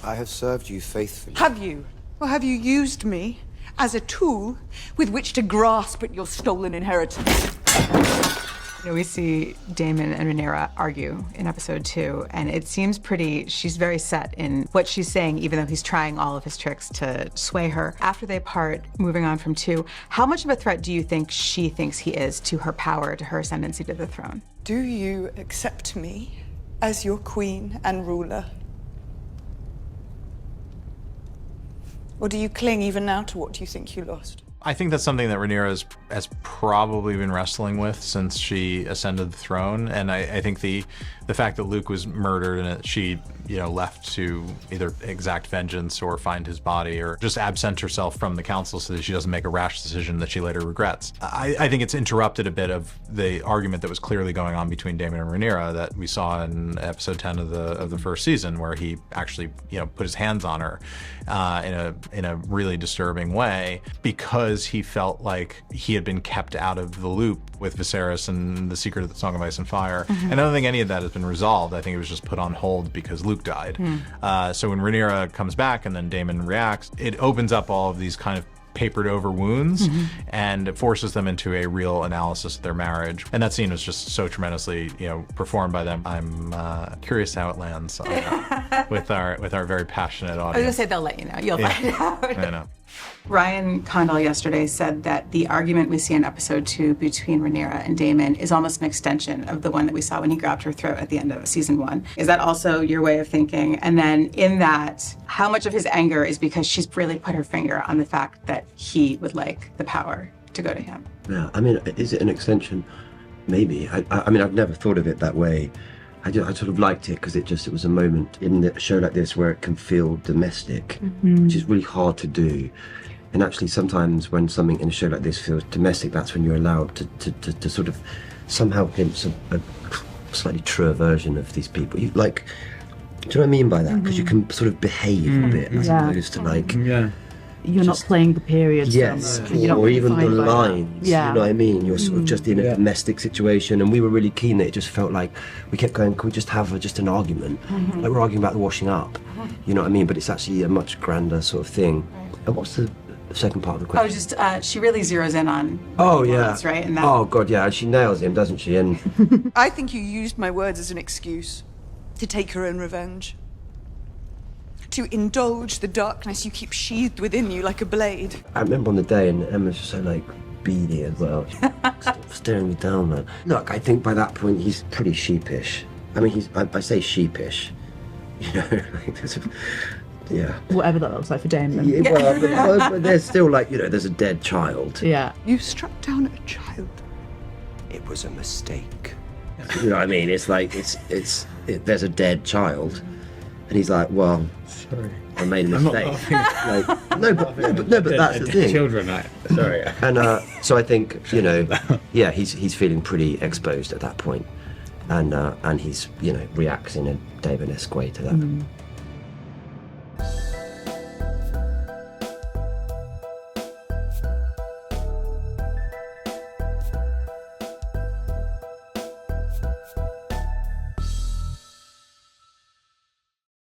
I have served you faithfully. Have you? Or have you used me as a tool with which to grasp at your stolen inheritance? We see Daemon and Rhaenyra argue in episode 2, and it seems she's very set in what she's saying, even though he's trying all of his tricks to sway her. After they part, moving on from 2, how much of a threat do you think she thinks he is to her power, to her ascendancy to the throne? Do you accept me as your queen and ruler? Or do you cling even now to what you think you lost? I think that's something that Rhaenyra has probably been wrestling with since she ascended the throne, and I think the fact that Luke was murdered and that she left to either exact vengeance or find his body or just absent herself from the council so that she doesn't make a rash decision that she later regrets. I think it's interrupted a bit of the argument that was clearly going on between Daemon and Rhaenyra that we saw in episode 10 of the first season, where he actually put his hands on her in a really disturbing way because he felt like he had been kept out of the loop with Viserys and the secret of the Song of Ice and Fire. And I don't think any of that has been resolved. I think it was just put on hold because Luke died. So when Rhaenyra comes back and then Daemon reacts, it opens up all of these kind of papered over wounds and it forces them into a real analysis of their marriage. And that scene was just so tremendously, performed by them. I'm curious how it lands with our very passionate audience. I was gonna say they'll let you know. You'll find out. I know. Ryan Condal yesterday said that the argument we see in episode 2 between Rhaenyra and Daemon is almost an extension of the one that we saw when he grabbed her throat at the end of season 1. Is that also your way of thinking? And then in that, how much of his anger is because she's really put her finger on the fact that he would like the power to go to him? Yeah, I mean, is it an extension? Maybe. I mean, I've never thought of it that way. I sort of liked it because it was a moment in a show like this where it can feel domestic, which is really hard to do. And actually sometimes when something in a show like this feels domestic, that's when you're allowed to sort of somehow glimpse a slightly truer version of these people. Do you know what I mean by that? Because you can sort of behave a bit as opposed to You're not playing the period. Yes, or even the lines. You know what I mean? You're sort of just in a domestic situation, and we were really keen that it just felt like we kept going, can we just have just an argument? Like we're arguing about the washing up. You know what I mean? But it's actually a much grander sort of thing. And what's the second part of the question? Oh, just she really zeroes in on that's right? And oh god, yeah, and she nails him, doesn't she? And I think you used my words as an excuse to take your own revenge. To indulge the darkness you keep sheathed within you like a blade. I remember on the day, and Emma's just so beady as well. Stop staring me down, man. Look, I think by that point he's pretty sheepish. I mean, I say sheepish, Whatever that looks like for Daemon. Yeah, well, but there's still there's a dead child. Yeah. You struck down a child. It was a mistake. You know what I mean? It's like there's a dead child, and he's like, well, sorry, I made a mistake. No, but that's the thing. Children, sorry. And so I think he's feeling pretty exposed at that point, and he's reacts in a Daemon-esque way to that.